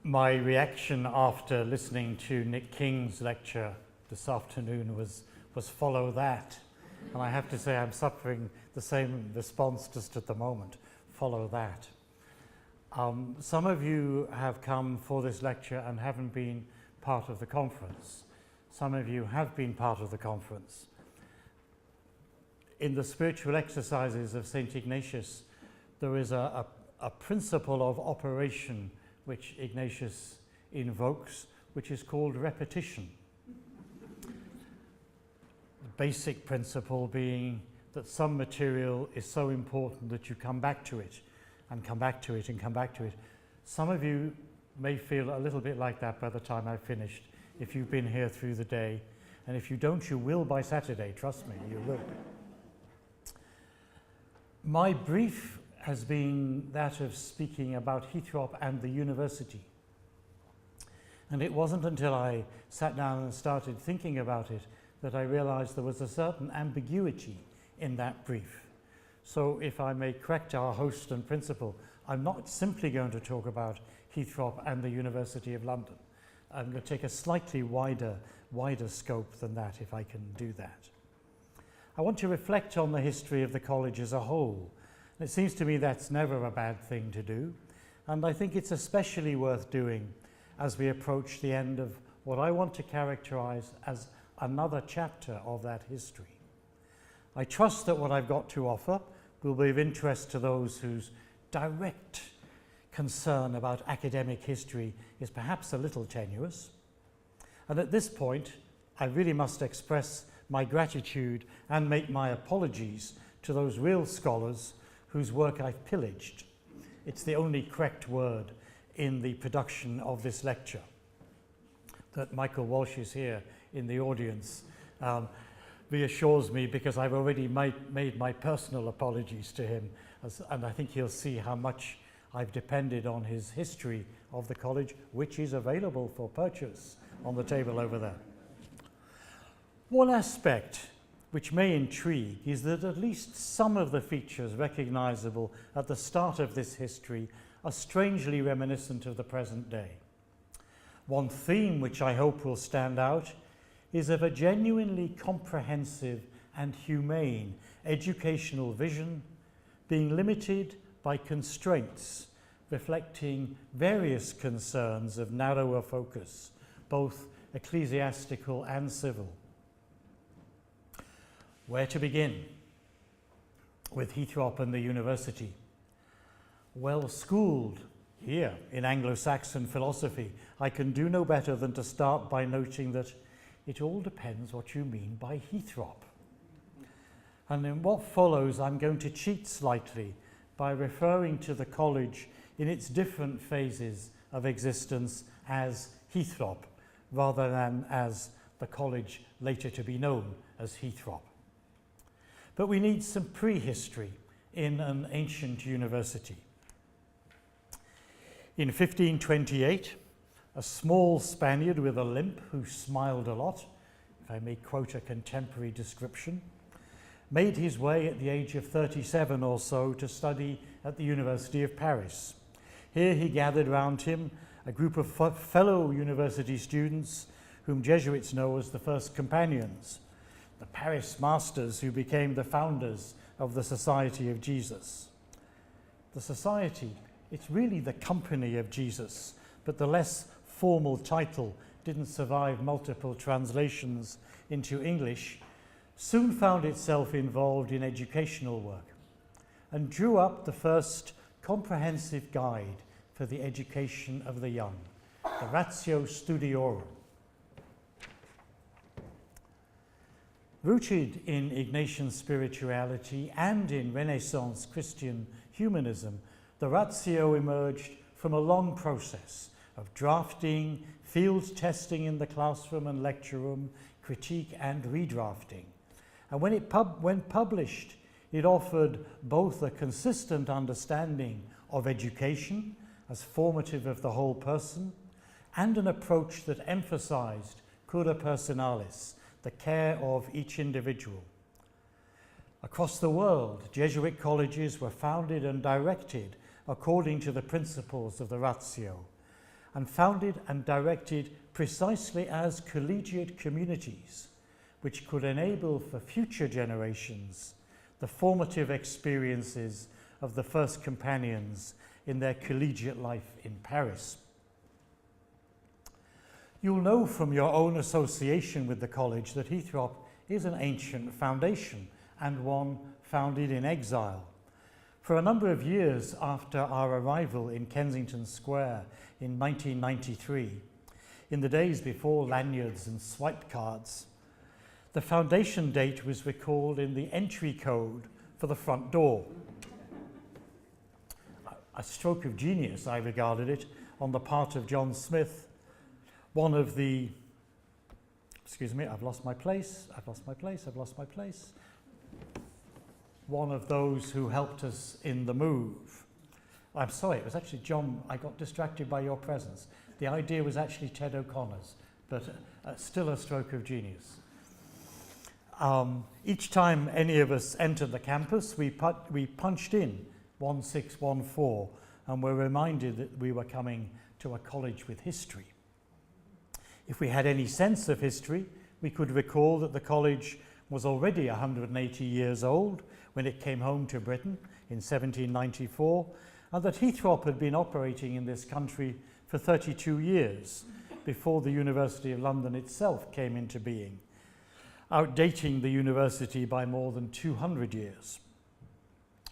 My reaction after listening to Nick King's lecture this afternoon was follow that. And I have to say I'm suffering the same response just at the moment, follow that. Some of you have come for this lecture and haven't been part of the conference. Some of you have been part of the conference. In the spiritual exercises of St. Ignatius, there is a principle of operation which Ignatius invokes, which is called repetition. The basic principle being that some material is so important that you come back to it, and come back to it, and come back to it. Some of you may feel a little bit like that by the time I've finished, if you've been here through the day. And if you don't, you will by Saturday, trust me, you will. My brief has been that of speaking about Heythrop and the university. And it wasn't until I sat down and started thinking about it that I realized there was a certain ambiguity in that brief. So if I may correct our host and principal, I'm not simply going to talk about Heythrop and the University of London. I'm going to take a slightly wider scope than that, if I can do that. I want to reflect on the history of the college as a whole. It seems to me that's never a bad thing to do, and I think it's especially worth doing as we approach the end of what I want to characterize as another chapter of that history. I trust that what I've got to offer will be of interest to those whose direct concern about academic history is perhaps a little tenuous. And at this point, I really must express my gratitude and make my apologies to those real scholars whose work I've pillaged. It's the only correct word in the production of this lecture. That Michael Walsh is here in the audience reassures me, because I've already made my personal apologies to him, and I think he'll see how much I've depended on his history of the college, which is available for purchase on the table over there. One aspect which may intrigue is that at least some of the features recognizable at the start of this history are strangely reminiscent of the present day. One theme which I hope will stand out is of a genuinely comprehensive and humane educational vision, being limited by constraints reflecting various concerns of narrower focus, both ecclesiastical and civil. Where to begin? With Heythrop and the university. Well schooled here in Anglo-Saxon philosophy, I can do no better than to start by noting that it all depends what you mean by Heythrop. And in what follows, I'm going to cheat slightly by referring to the college in its different phases of existence as Heythrop, rather than as the college later to be known as Heythrop. But we need some prehistory in an ancient university. In 1528, a small Spaniard with a limp who smiled a lot, if I may quote a contemporary description, made his way at the age of 37 or so to study at the University of Paris. Here he gathered round him a group of fellow university students whom Jesuits know as the first companions, the Paris masters who became the founders of the Society of Jesus. The Society, it's really the Company of Jesus, but the less formal title didn't survive multiple translations into English, soon found itself involved in educational work and drew up the first comprehensive guide for the education of the young, the Ratio Studiorum. Rooted in Ignatian spirituality and in Renaissance Christian humanism, the Ratio emerged from a long process of drafting, field testing in the classroom and lecture room, critique and redrafting. And when published, it offered both a consistent understanding of education as formative of the whole person, and an approach that emphasized cura personalis, the care of each individual. Across the world, Jesuit colleges were founded and directed according to the principles of the Ratio, and founded and directed precisely as collegiate communities, which could enable for future generations the formative experiences of the first companions in their collegiate life in Paris. You'll know from your own association with the college that Heythrop is an ancient foundation and one founded in exile. For a number of years after our arrival in Kensington Square in 1993, in the days before lanyards and swipe cards, the foundation date was recalled in the entry code for the front door. A stroke of genius, I regarded it, on the part of John Smith, one of the, one of those who helped us in the move. I'm sorry, it was actually John. I got distracted by your presence. The idea was actually Ted O'Connor's, but still a stroke of genius. Each time any of us entered the campus, we punched in 1614 and were reminded that we were coming to a college with history. If we had any sense of history, we could recall that the college was already 180 years old when it came home to Britain in 1794, and that Heythrop had been operating in this country for 32 years before the University of London itself came into being, outdating the university by more than 200 years,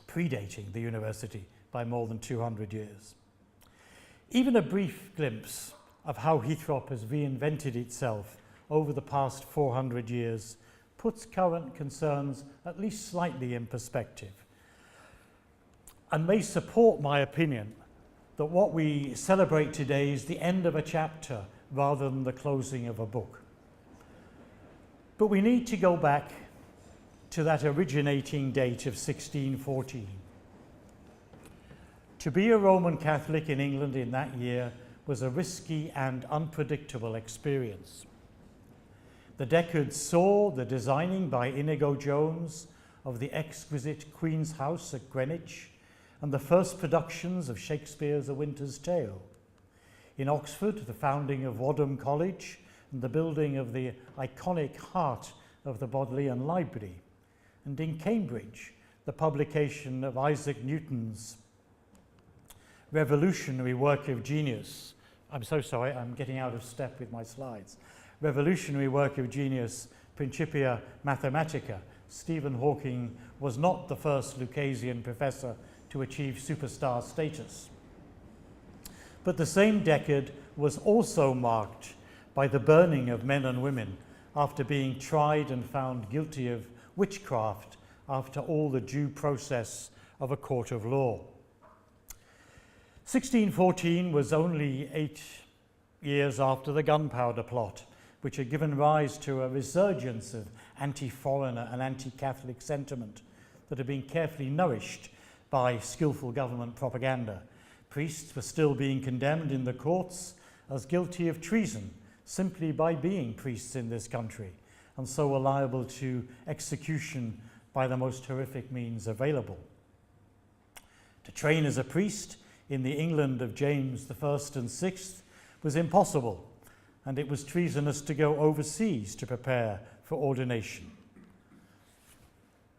predating the university by more than 200 years. Even a brief glimpse of how Heythrop has reinvented itself over the past 400 years puts current concerns at least slightly in perspective, and may support my opinion that what we celebrate today is the end of a chapter rather than the closing of a book. But we need to go back to that originating date of 1614. To be a Roman Catholic in England in that year was a risky and unpredictable experience. The decades saw the designing by Inigo Jones of the exquisite Queen's House at Greenwich and the first productions of Shakespeare's A Winter's Tale. In Oxford, the founding of Wadham College and the building of the iconic heart of the Bodleian Library. And in Cambridge, the publication of Isaac Newton's revolutionary work of genius. I'm so sorry, I'm getting out of step with my slides. Revolutionary work of genius, Principia Mathematica. Stephen Hawking was not the first Lucasian professor to achieve superstar status. But the same decade was also marked by the burning of men and women after being tried and found guilty of witchcraft after all the due process of a court of law. 1614 was only 8 years after the Gunpowder Plot, which had given rise to a resurgence of anti-foreigner and anti-Catholic sentiment that had been carefully nourished by skillful government propaganda. Priests were still being condemned in the courts as guilty of treason simply by being priests in this country, and so were liable to execution by the most horrific means available. To train as a priest in the England of James I and VI was impossible, and it was treasonous to go overseas to prepare for ordination.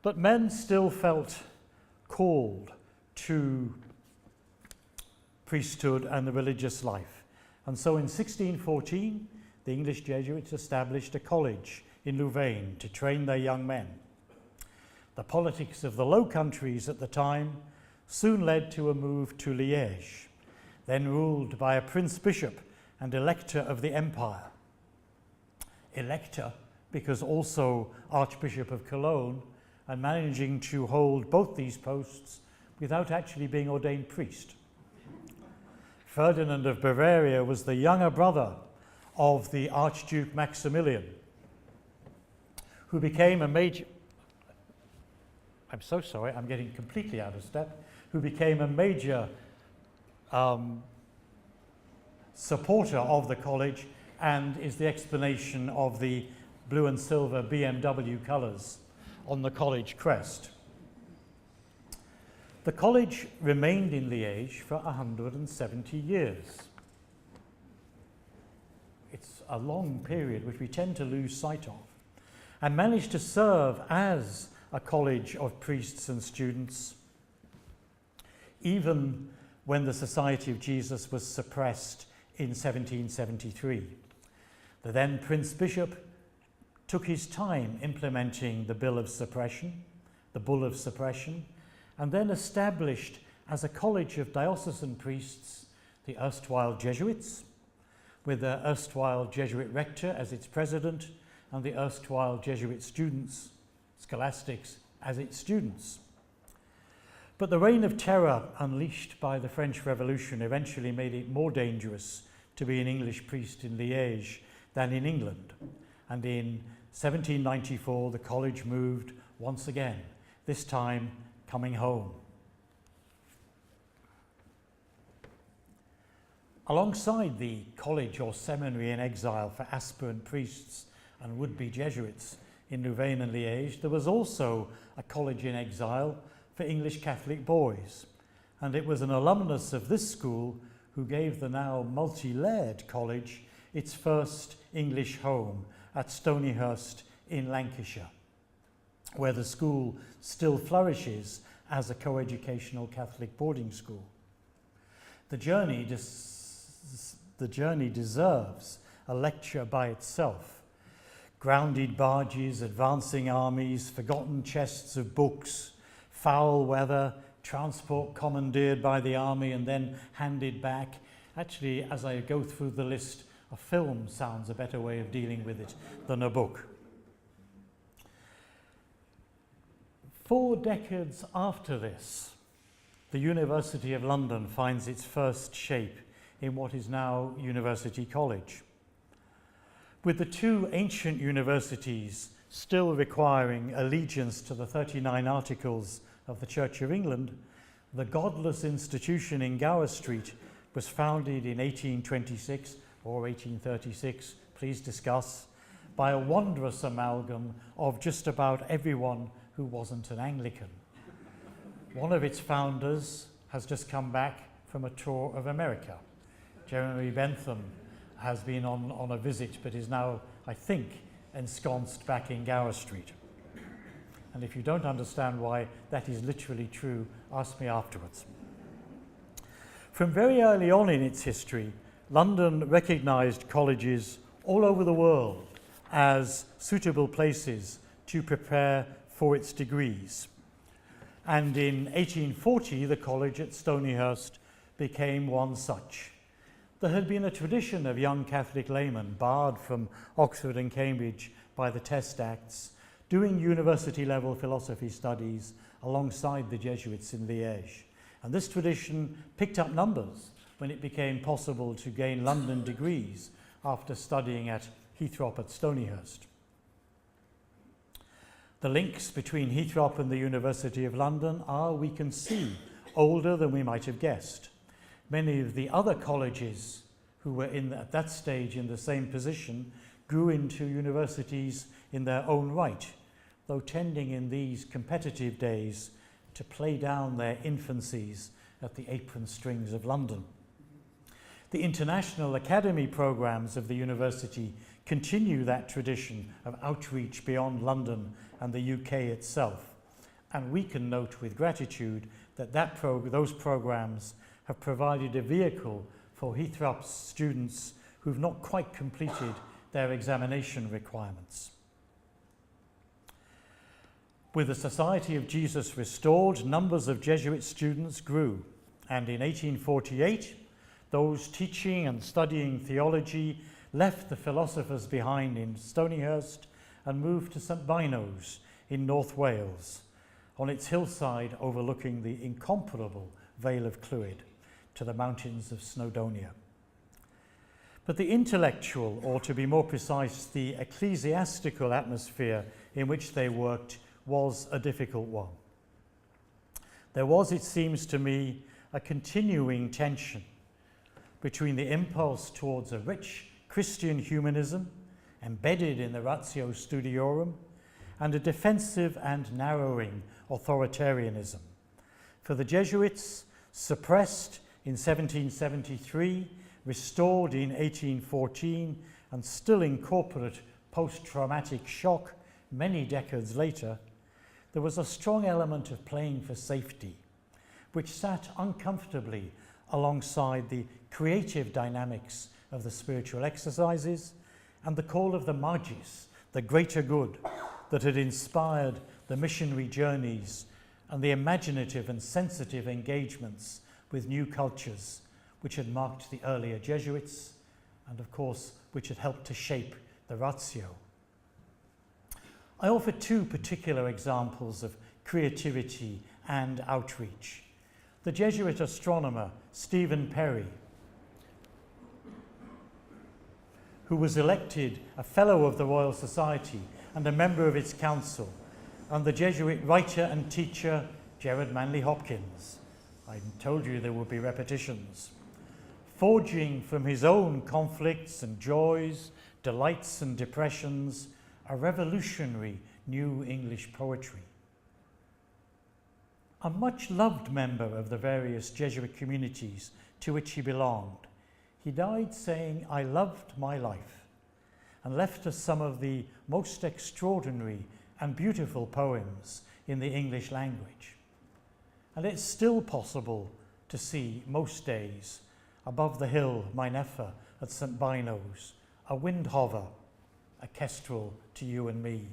But men still felt called to priesthood and the religious life. And so in 1614, the English Jesuits established a college in Louvain to train their young men. The politics of the Low Countries at the time soon led to a move to Liège, then ruled by a prince-bishop and elector of the empire. Elector because also Archbishop of Cologne, and managing to hold both these posts without actually being ordained priest. Ferdinand of Bavaria was the younger brother of the Archduke Maximilian, who became a major, I'm so sorry, I'm getting completely out of step, who became a major supporter of the college and is the explanation of the blue and silver BMW colours on the college crest. The college remained in Liège for 170 years. it's a long period which we tend to lose sight of, and managed to serve as a college of priests and students, even when the Society of Jesus was suppressed in 1773. The then Prince Bishop took his time implementing the Bull of Suppression, and then established as a college of diocesan priests the erstwhile Jesuits, with the erstwhile Jesuit rector as its president, and the erstwhile Jesuit students, scholastics, as its students. But the reign of terror unleashed by the French Revolution eventually made it more dangerous to be an English priest in Liège than in England. And in 1794, the college moved once again, this time coming home. Alongside the college or seminary in exile for aspirant priests and would-be Jesuits in Louvain and Liège, there was also a college in exile for English Catholic boys, and it was an alumnus of this school who gave the now multi-layered college its first English home at Stonyhurst in Lancashire, where the school still flourishes as a coeducational Catholic boarding school. The journey deserves a lecture by itself. Grounded barges, advancing armies, forgotten chests of books, foul weather, transport commandeered by the army and then handed back. Actually, as I go through the list, a film sounds a better way of dealing with it than a book. 4 decades after this, the University of London finds its first shape in what is now University College. With the 2 ancient universities still requiring allegiance to the 39 Articles of the Church of England, the godless institution in Gower Street was founded in 1826 or 1836, please discuss, by a wondrous amalgam of just about everyone who wasn't an Anglican. One of its founders has just come back from a tour of America. Jeremy Bentham has been on a visit, but is now, I think, ensconced back in Gower Street. And if you don't understand why that is literally true, ask me afterwards. From very early on in its history, London recognized colleges all over the world as suitable places to prepare for its degrees. And in 1840, the college at Stonyhurst became one such. There had been a tradition of young Catholic laymen, barred from Oxford and Cambridge by the Test Acts, doing university-level philosophy studies alongside the Jesuits in Liège. And this tradition picked up numbers when it became possible to gain London degrees after studying at Heythrop at Stonyhurst. The links between Heythrop and the University of London are, we can see, older than we might have guessed. Many of the other colleges who were at that stage in the same position grew into universities in their own right, though tending in these competitive days to play down their infancies at the apron strings of London. The international academy programs of the university continue that tradition of outreach beyond London and the UK itself, and we can note with gratitude that those programs have provided a vehicle for Heythrop's students who've not quite completed their examination requirements. With the Society of Jesus restored, numbers of Jesuit students grew, and in 1848, those teaching and studying theology left the philosophers behind in Stonyhurst and moved to St Bynoes in North Wales, on its hillside overlooking the incomparable Vale of Clwyd to the mountains of Snowdonia. But the intellectual, or to be more precise, the ecclesiastical atmosphere in which they worked was a difficult one. There was, it seems to me, a continuing tension between the impulse towards a rich Christian humanism embedded in the Ratio Studiorum and a defensive and narrowing authoritarianism. For the Jesuits, suppressed in 1773, restored in 1814, and still incorporate post-traumatic shock many decades later, there was a strong element of playing for safety, which sat uncomfortably alongside the creative dynamics of the spiritual exercises and the call of the magis, the greater good, that had inspired the missionary journeys and the imaginative and sensitive engagements with new cultures, which had marked the earlier Jesuits and, of course, which had helped to shape the Ratio. I offer two particular examples of creativity and outreach. The Jesuit astronomer Stephen Perry, who was elected a Fellow of the Royal Society and a member of its council, and the Jesuit writer and teacher Gerard Manley Hopkins. I told you there would be repetitions. Forging from his own conflicts and joys, delights and depressions, a revolutionary new English poetry. A much loved member of the various Jesuit communities to which he belonged, he died saying, "I loved my life," and left us some of the most extraordinary and beautiful poems in the English language. And it's still possible to see most days above the hill, mine effer, at St. Bino's, a wind hover, a kestrel to you and me,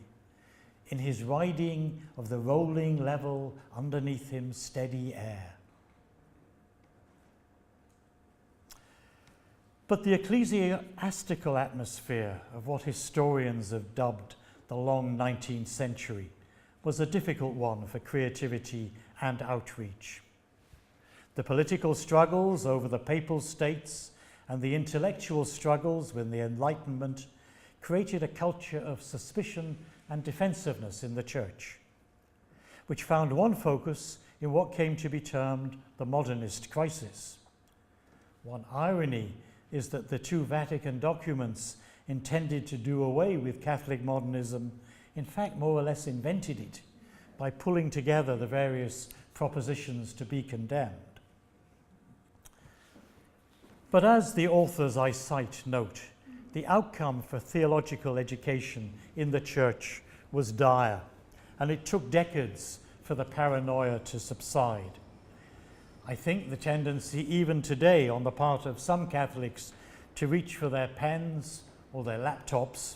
in his riding of the rolling level underneath him steady air. But the ecclesiastical atmosphere of what historians have dubbed the long 19th century was a difficult one for creativity and outreach. The political struggles over the papal states and the intellectual struggles with the Enlightenment created a culture of suspicion and defensiveness in the Church, which found one focus in what came to be termed the Modernist Crisis. One irony is that the two Vatican documents intended to do away with Catholic modernism, in fact more or less invented it by pulling together the various propositions to be condemned. But as the authors I cite note, the outcome for theological education in the Church was dire, and it took decades for the paranoia to subside. I think the tendency even today on the part of some Catholics to reach for their pens or their laptops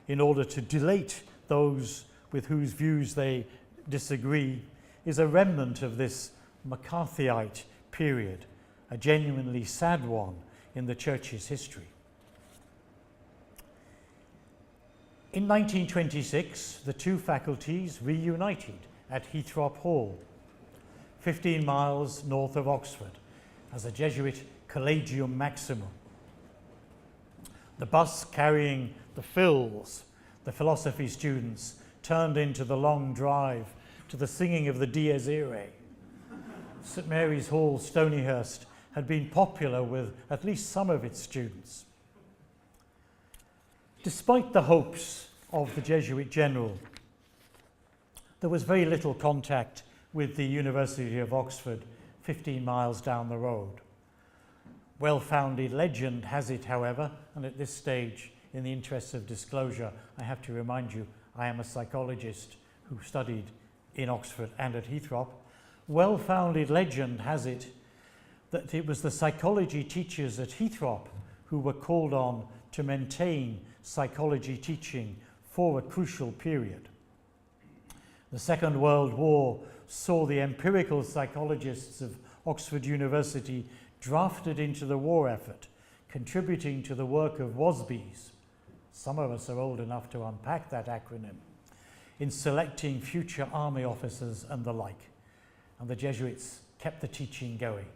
in order to delete those with whose views they disagree is a remnant of this McCarthyite period, a genuinely sad one in the Church's history. In 1926, the two faculties reunited at Heythrop Hall, 15 miles north of Oxford, as a Jesuit Collegium Maximum. The bus carrying the fills, the philosophy students, turned into the long drive to the singing of the Dies Irae. St. Mary's Hall, Stonyhurst, had been popular with at least some of its students. Despite the hopes of the Jesuit general, there was very little contact with the University of Oxford, 15 miles down the road. Well-founded legend has it, however, and at this stage, in the interests of disclosure, I have to remind you, I am a psychologist who studied in Oxford and at Heythrop. Well-founded legend has it that it was the psychology teachers at Heythrop who were called on to maintain psychology teaching for a crucial period. The Second World War saw the empirical psychologists of Oxford University drafted into the war effort, contributing to the work of WASBs. Some of us are old enough to unpack that acronym, in selecting future army officers and the like, and the Jesuits kept the teaching going.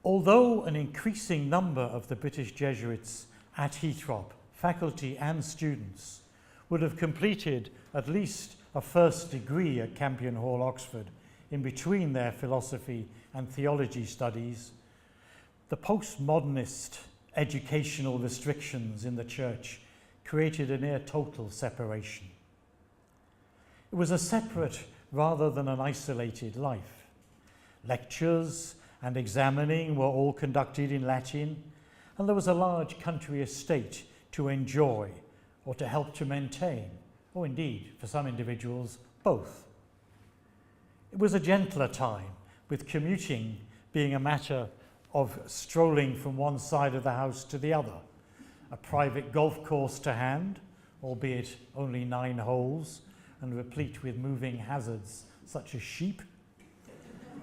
Although an increasing number of the British Jesuits at Heythrop, faculty and students, would have completed at least a first degree at Campion Hall, Oxford, in between their philosophy and theology studies, the postmodernist educational restrictions in the Church created a near total separation. It was a separate rather than an isolated life. Lectures and examining were all conducted in Latin, and there was a large country estate to enjoy or to help to maintain, or indeed, for some individuals, both. It was a gentler time, with commuting being a matter of strolling from one side of the house to the other, a private golf course to hand, albeit only 9 holes, and replete with moving hazards such as sheep,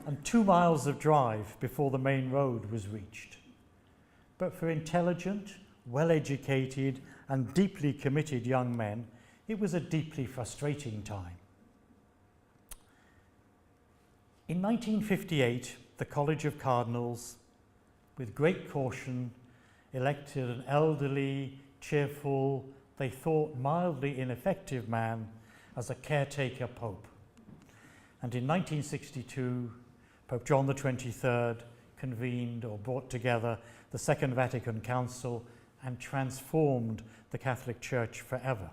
and 2 miles of drive before the main road was reached. But for intelligent, well-educated, and deeply committed young men, it was a deeply frustrating time. In 1958, the College of Cardinals, with great caution, elected an elderly, cheerful, they thought mildly ineffective man as a caretaker pope. And in 1962, Pope John the 23rd convened or brought together the Second Vatican Council and transformed the Catholic Church forever.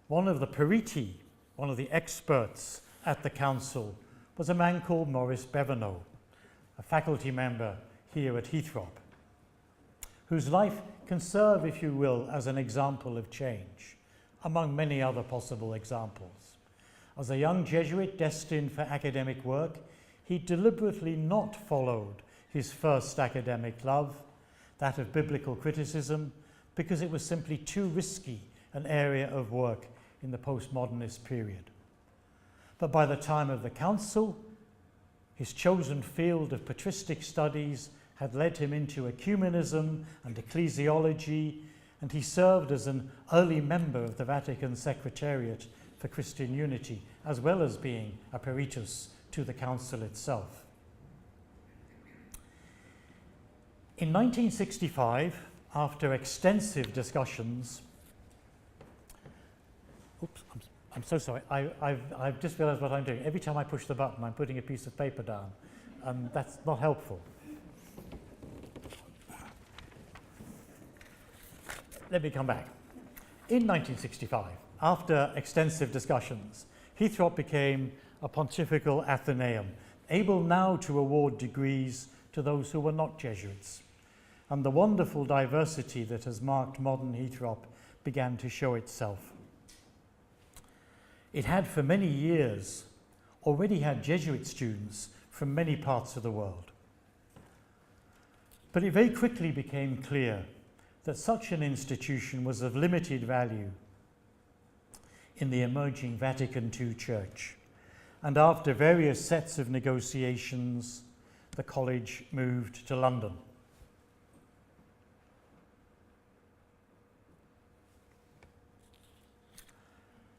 One of the periti, one of the experts at the council, was a man called Maurice Bevernoux, a faculty member here at Heythrop, whose life can serve, if you will, as an example of change, among many other possible examples. As a young Jesuit destined for academic work, he deliberately not followed his first academic love, that of biblical criticism, because it was simply too risky an area of work in the postmodernist period. But by the time of the council, his chosen field of patristic studies had led him into ecumenism and ecclesiology, and he served as an early member of the Vatican Secretariat for Christian Unity, as well as being a peritus to the council itself. In 1965, after extensive discussions, I'm so sorry, I've just realized what I'm doing. Every time I push the button, I'm putting a piece of paper down, and that's not helpful. Let me come back. In 1965, after extensive discussions, Heythrop became a pontifical Athenaeum, able now to award degrees to those who were not Jesuits. And the wonderful diversity that has marked modern Heythrop began to show itself. It had for many years already had Jesuit students from many parts of the world. But it very quickly became clear that such an institution was of limited value in the emerging Vatican II Church. And after various sets of negotiations, the college moved to London.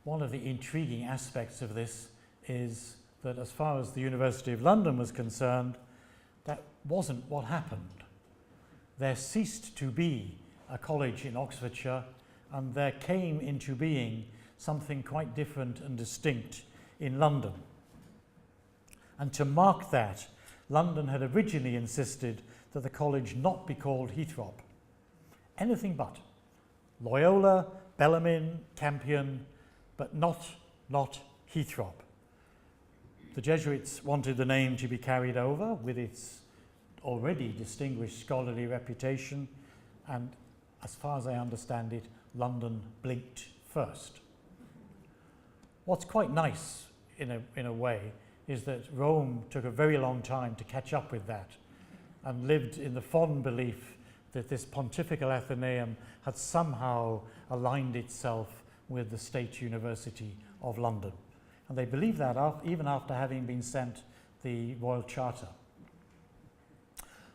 One of the intriguing aspects of this is that as far as the University of London was concerned, that wasn't what happened. There ceased to be a college in Oxfordshire, and there came into being something quite different and distinct in London. And to mark that, London had originally insisted that the college not be called Heythrop. Anything but. Loyola, Bellarmine, Campion, but not Heythrop. The Jesuits wanted the name to be carried over with its already distinguished scholarly reputation, and as far as I understand it, London blinked first. What's quite nice in a way is that Rome took a very long time to catch up with that and lived in the fond belief that this pontifical Athenaeum had somehow aligned itself with the State University of London. And they believed that even after having been sent the Royal Charter.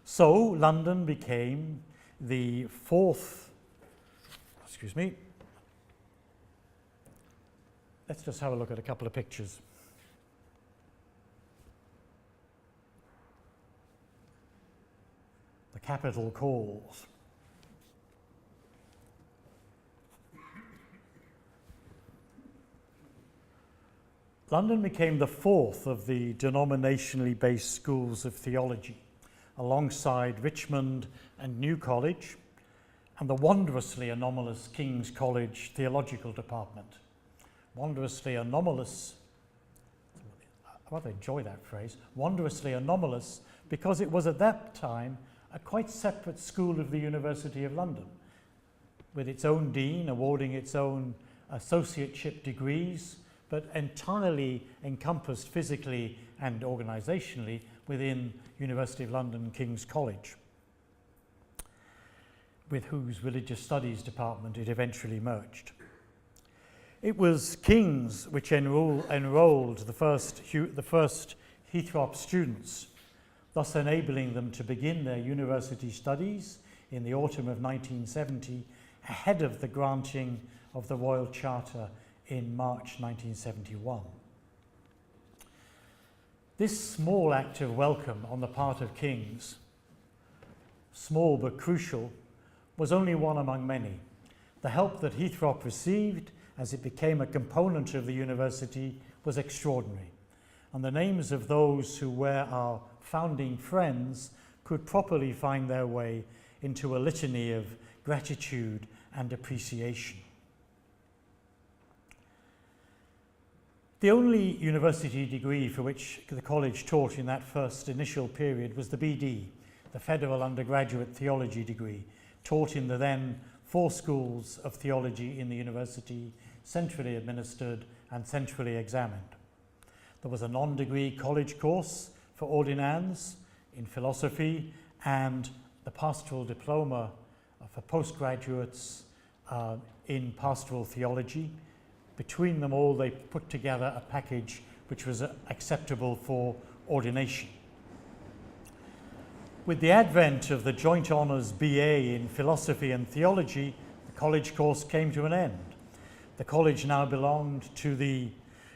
So London became the fourth, let's just have a look at a couple of pictures. The capital calls. London became the fourth of the denominationally based schools of theology, alongside Richmond and New College, and the wondrously anomalous King's College Theological Department. Wondrously anomalous, I rather enjoy that phrase, wondrously anomalous, because it was at that time a quite separate school of the University of London, with its own dean awarding its own associateship degrees, but entirely encompassed physically and organisationally within University of London King's College, with whose religious studies department it eventually merged. It was King's which enrolled the first Heythrop students, thus enabling them to begin their university studies in the autumn of 1970, ahead of the granting of the Royal Charter in March 1971. This small act of welcome on the part of King's, small but crucial, was only one among many. The help that Heythrop received as it became a component of the university was extraordinary, and the names of those who were our founding friends could properly find their way into a litany of gratitude and appreciation. The only university degree for which the college taught in that first initial period was the BD, the Federal Undergraduate Theology degree, taught in the then 4 schools of theology in the university, centrally administered and centrally examined. There was a non-degree college course for ordinands in philosophy and the pastoral diploma for postgraduates in pastoral theology. Between them all, they put together a package which was acceptable for ordination. With the advent of the joint honours BA in philosophy and theology, the college course came to an end. The college now belonged to the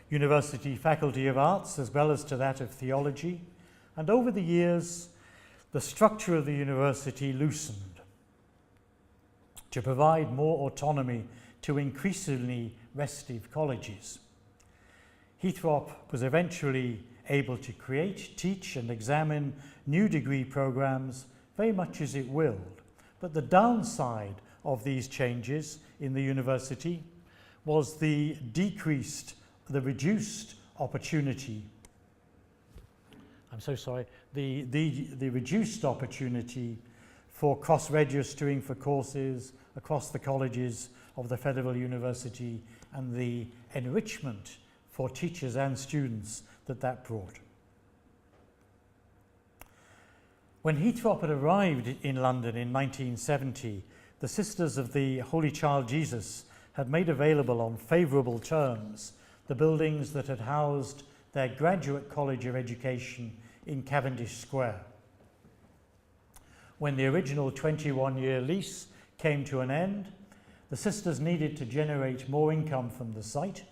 University Faculty of Arts as well as to that of theology, and over the years, the structure of the university loosened to provide more autonomy to increasingly restive colleges. Heythrop was eventually able to create, teach and examine new degree programs very much as it willed. But the downside of these changes in the university was the reduced opportunity. The reduced opportunity for cross-registering for courses across the colleges of the Federal University and the enrichment for teachers and students that brought. When Heythrop had arrived in London in 1970, the Sisters of the Holy Child Jesus had made available on favourable terms the buildings that had housed their graduate College of Education in Cavendish Square. When the original 21-year lease came to an end, the sisters needed to generate more income from the site,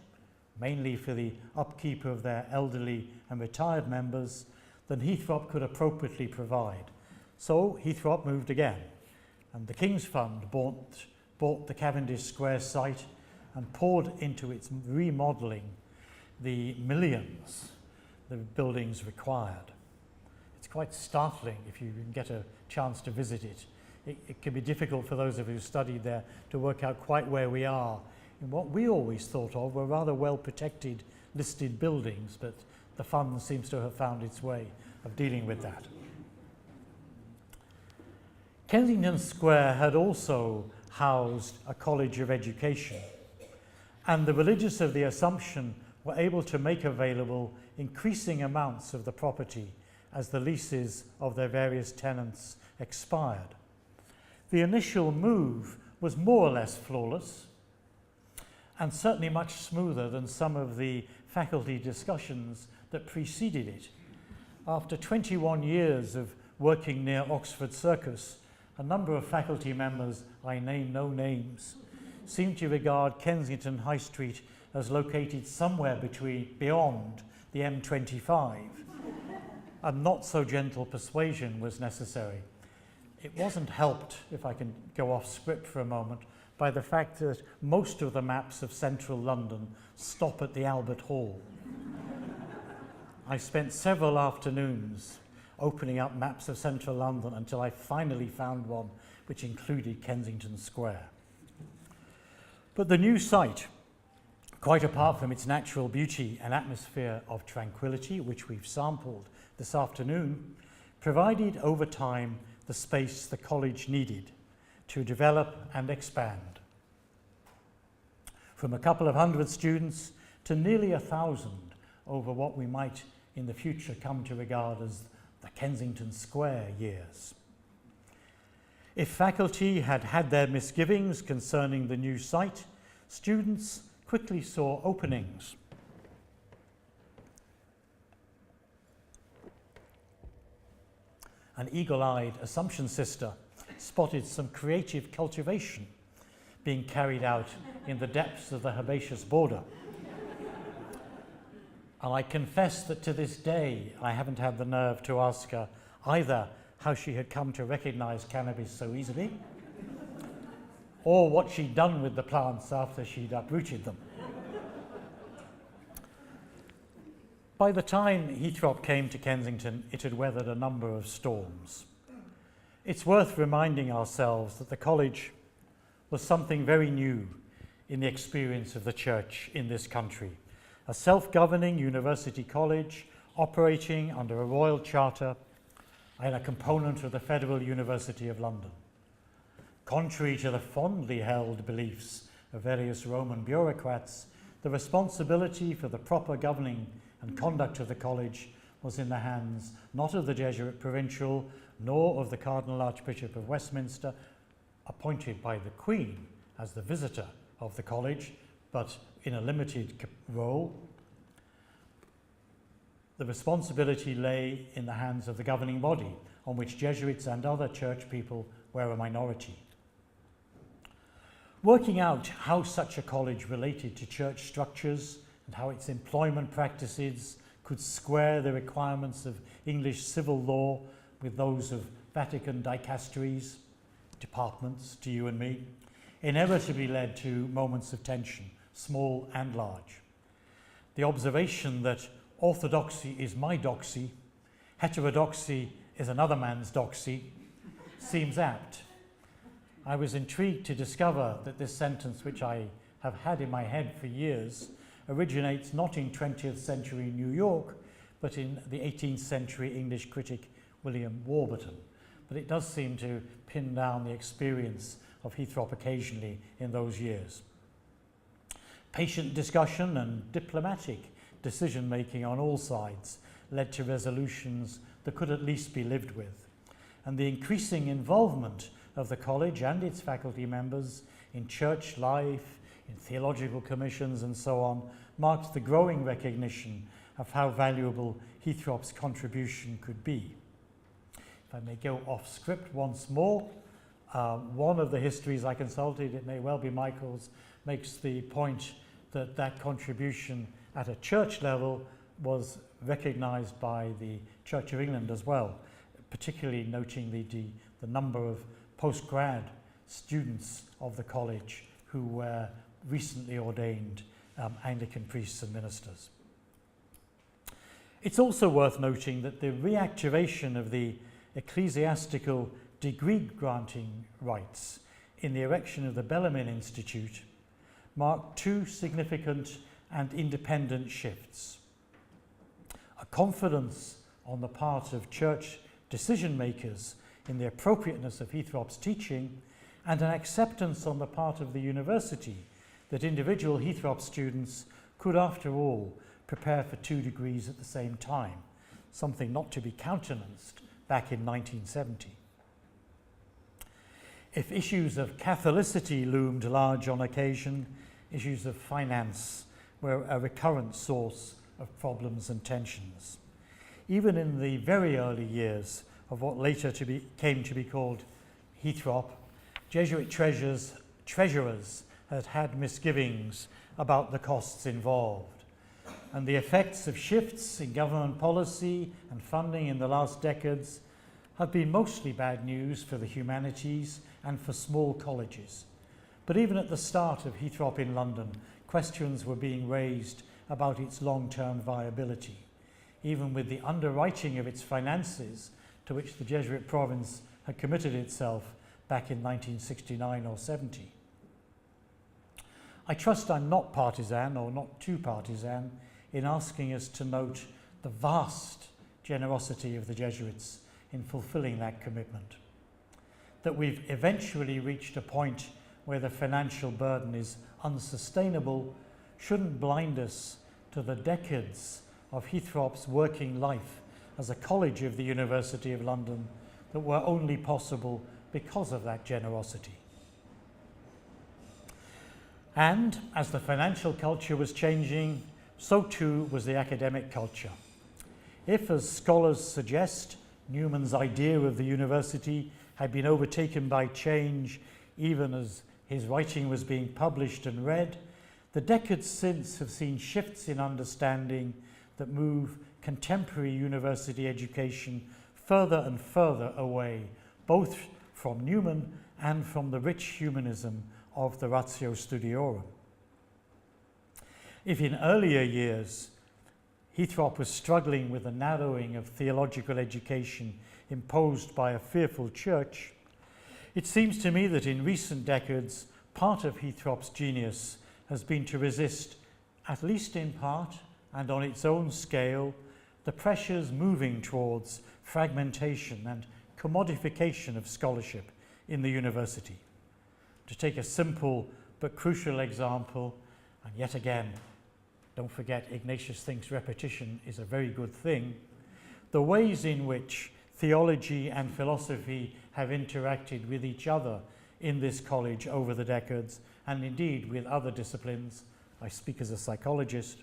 mainly for the upkeep of their elderly and retired members, than Heythrop could appropriately provide. So Heythrop moved again, and the King's Fund bought the Cavendish Square site and poured into its remodelling the millions the buildings required. It's quite startling if you can get a chance to visit it. It can be difficult for those of you who studied there to work out quite where we are in what we always thought of were rather well-protected listed buildings, but the fund seems to have found its way of dealing with that. Kensington Square had also housed a College of Education, and the religious of the Assumption were able to make available increasing amounts of the property as the leases of their various tenants expired. The initial move was more or less flawless and certainly much smoother than some of the faculty discussions that preceded it. After 21 years of working near Oxford Circus, a number of faculty members, I name no names, seem to regard Kensington High Street as located somewhere beyond the M25, and not so gentle persuasion was necessary. It wasn't helped, if I can go off script for a moment, by the fact that most of the maps of central London stop at the Albert Hall. I spent several afternoons opening up maps of central London until I finally found one which included Kensington Square. But the new site, quite apart from its natural beauty and atmosphere of tranquility, which we've sampled this afternoon, provided over time the the space the college needed to develop and expand. From a couple of hundred students to nearly 1,000 over what we might in the future come to regard as the Kensington Square years. If faculty had had their misgivings concerning the new site, students quickly saw openings. An eagle-eyed Assumption sister spotted some creative cultivation being carried out in the depths of the herbaceous border. And I confess that to this day I haven't had the nerve to ask her either how she had come to recognize cannabis so easily, or what she'd done with the plants after she'd uprooted them. By the time Heythrop came to Kensington, it had weathered a number of storms. It's worth reminding ourselves that the college was something very new in the experience of the church in this country. A self-governing university college operating under a royal charter and a component of the Federal University of London. Contrary to the fondly held beliefs of various Roman bureaucrats, the responsibility for the proper governing and conduct of the college was in the hands not of the Jesuit provincial nor of the Cardinal Archbishop of Westminster, appointed by the Queen as the visitor of the college, but in a limited role. The responsibility lay in the hands of the governing body, on which Jesuits and other church people were a minority. Working out how such a college related to church structures and how its employment practices could square the requirements of English civil law with those of Vatican dicasteries, departments to you and me, inevitably led to moments of tension, small and large. The observation that orthodoxy is my doxy, heterodoxy is another man's doxy, seems apt. I was intrigued to discover that this sentence, which I have had in my head for years, originates not in 20th century New York, but in the 18th century English critic William Warburton. But it does seem to pin down the experience of Heythrop occasionally in those years. Patient discussion and diplomatic decision-making on all sides led to resolutions that could at least be lived with. And the increasing involvement of the college and its faculty members in church life, in theological commissions and so on, marked the growing recognition of how valuable Heythrop's contribution could be. If I may go off script once more, one of the histories I consulted, it may well be Michael's, makes the point that that contribution at a church level was recognized by the Church of England as well, particularly noting the number of post-grad students of the college who were recently ordained Anglican priests and ministers. It's also worth noting that the reactivation of the ecclesiastical degree-granting rights in the erection of the Bellarmine Institute marked two significant and independent shifts. A confidence on the part of church decision-makers in the appropriateness of Heythrop's teaching, and an acceptance on the part of the university that individual Heythrop students could, after all, prepare for 2 degrees at the same time, something not to be countenanced back in 1970. If issues of Catholicity loomed large on occasion, issues of finance were a recurrent source of problems and tensions. Even in the very early years of what later came to be called Heythrop, Jesuit treasurers had misgivings about the costs involved, and the effects of shifts in government policy and funding in the last decades have been mostly bad news for the humanities and for small colleges. But even at the start of Heythrop in London, questions were being raised about its long-term viability, even with the underwriting of its finances to which the Jesuit province had committed itself back in 1969 or 70. I trust I'm not partisan or not too partisan in asking us to note the vast generosity of the Jesuits in fulfilling that commitment. that we've eventually reached a point where the financial burden is unsustainable shouldn't blind us to the decades of Heythrop's working life as a college of the University of London that were only possible because of that generosity. And as the financial culture was changing, so too was the academic culture. If, as scholars suggest, Newman's idea of the university had been overtaken by change even as his writing was being published and read, the decades since have seen shifts in understanding that move contemporary university education further and further away, both from Newman and from the rich humanism of the Ratio Studiorum. If in earlier years Heythrop was struggling with the narrowing of theological education imposed by a fearful church, it seems to me that in recent decades part of Heythrop's genius has been to resist, at least in part and on its own scale, the pressures moving towards fragmentation and commodification of scholarship in the university. To take a simple but crucial example, and yet again, don't forget Ignatius thinks repetition is a very good thing, the ways in which theology and philosophy have interacted with each other in this college over the decades, and indeed with other disciplines, I speak as a psychologist,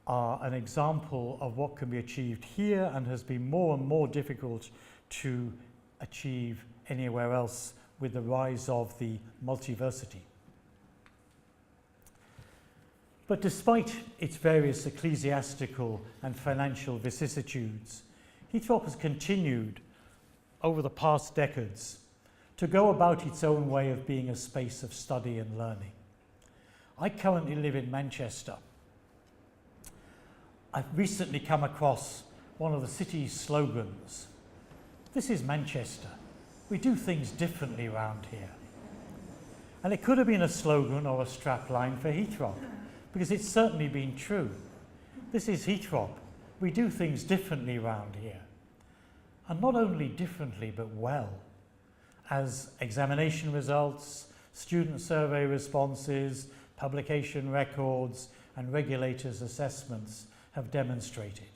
are an example of what can be achieved here and has been more and more difficult to achieve anywhere else with the rise of the multiversity. But despite its various ecclesiastical and financial vicissitudes, Heythrop has continued over the past decades to go about its own way of being a space of study and learning. I currently live in Manchester. I've recently come across one of the city's slogans. This is Manchester. We do things differently around here. And it could have been a slogan or a strapline for Heythrop, because it's certainly been true. This is Heythrop. We do things differently around here. And not only differently, but well, as examination results, student survey responses, publication records, and regulators' assessments have demonstrated.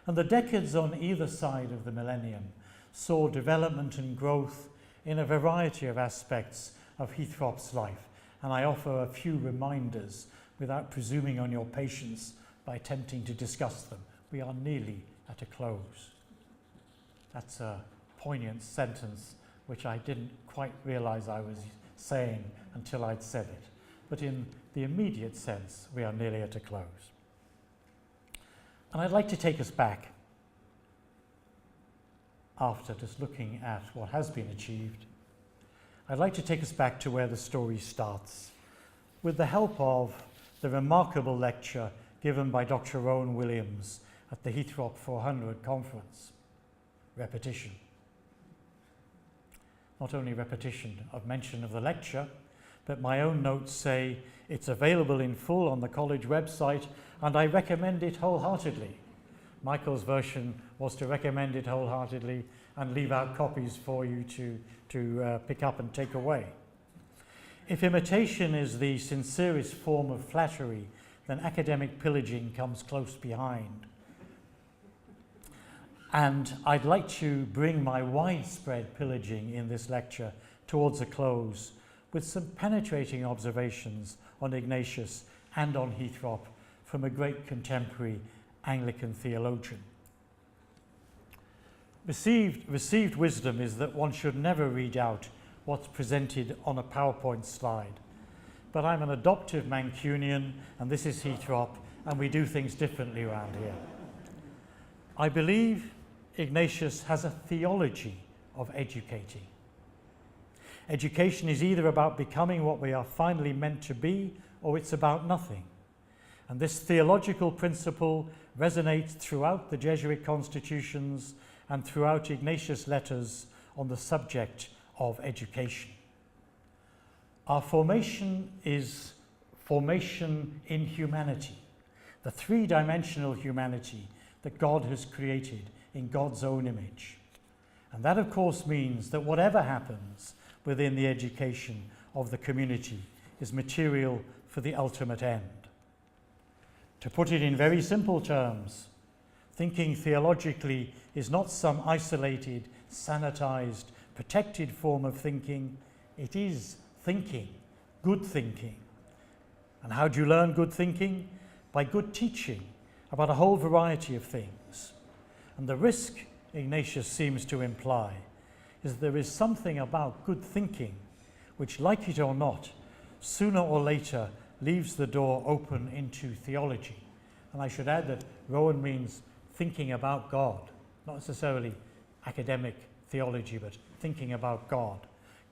And the decades on either side of the millennium saw development and growth in a variety of aspects of Heythrop's life, and I offer a few reminders without presuming on your patience by attempting to discuss them. We are nearly at a close. That's a poignant sentence which I didn't quite realize I was saying until I'd said it. But in the immediate sense, we are nearly at a close. And I'd like to take us back, after just looking at what has been achieved, I'd like to take us back to where the story starts, with the help of the remarkable lecture given by Dr. Rowan Williams at the Heythrop 400 conference. Repetition. Not only repetition of mention of the lecture, but my own notes say it's available in full on the college website, and I recommend it wholeheartedly. Michael's version was to recommend it wholeheartedly and leave out copies for you to pick up and take away. If imitation is the sincerest form of flattery, then academic pillaging comes close behind. And I'd like to bring my widespread pillaging in this lecture towards a close with some penetrating observations on Ignatius and on Heythrop from a great contemporary Anglican theologian. Received wisdom is that one should never read out what's presented on a PowerPoint slide. But I'm an adoptive Mancunian, and this is Heythrop, and we do things differently around here. I believe Ignatius has a theology of educating. Education is either about becoming what we are finally meant to be, or it's about nothing. And this theological principle resonates throughout the Jesuit constitutions and throughout Ignatius' letters on the subject of education. Our formation is formation in humanity, the three-dimensional humanity that God has created in God's own image. And that, of course, means that whatever happens within the education of the community is material for the ultimate end. To put it in very simple terms, thinking theologically is not some isolated, sanitized, protected form of thinking. It is thinking, good thinking. And how do you learn good thinking? By good teaching about a whole variety of things. And the risk, Ignatius seems to imply, is that there is something about good thinking which, like it or not, sooner or later leaves the door open into theology. And I should add that Rowan means thinking about God, not necessarily academic theology, but thinking about God.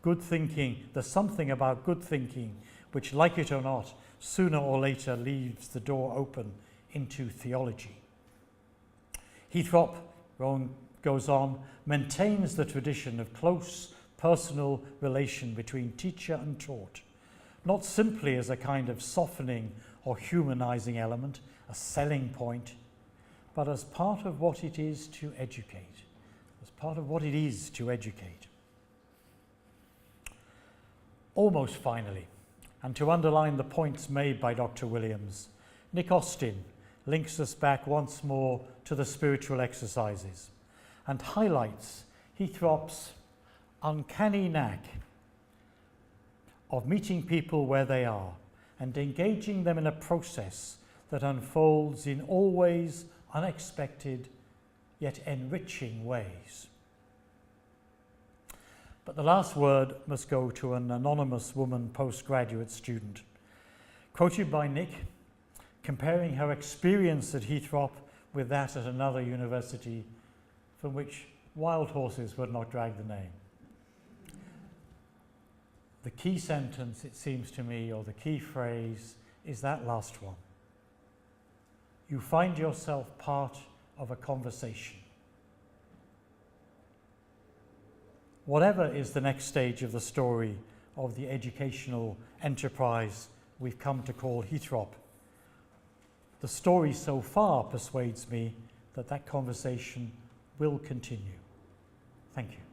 Good thinking, there's something about good thinking which, like it or not, sooner or later leaves the door open into theology. Heythrop, Rowan goes on, maintains the tradition of close personal relation between teacher and taught, not simply as a kind of softening or humanizing element, a selling point, but as part of what it is to educate, as part of what it is to educate. Almost finally, and to underline the points made by Dr. Williams, Nick Austin links us back once more to the spiritual exercises and highlights Heythrop's uncanny knack of meeting people where they are and engaging them in a process that unfolds in always unexpected yet enriching ways. But the last word must go to an anonymous woman postgraduate student, quoted by Nick, comparing her experience at Heythrop with that at another university from which wild horses would not drag the name. The key sentence, it seems to me, or the key phrase, is that last one. You find yourself part of a conversation. Whatever is the next stage of the story of the educational enterprise we've come to call Heythrop, the story so far persuades me that that conversation will continue. Thank you.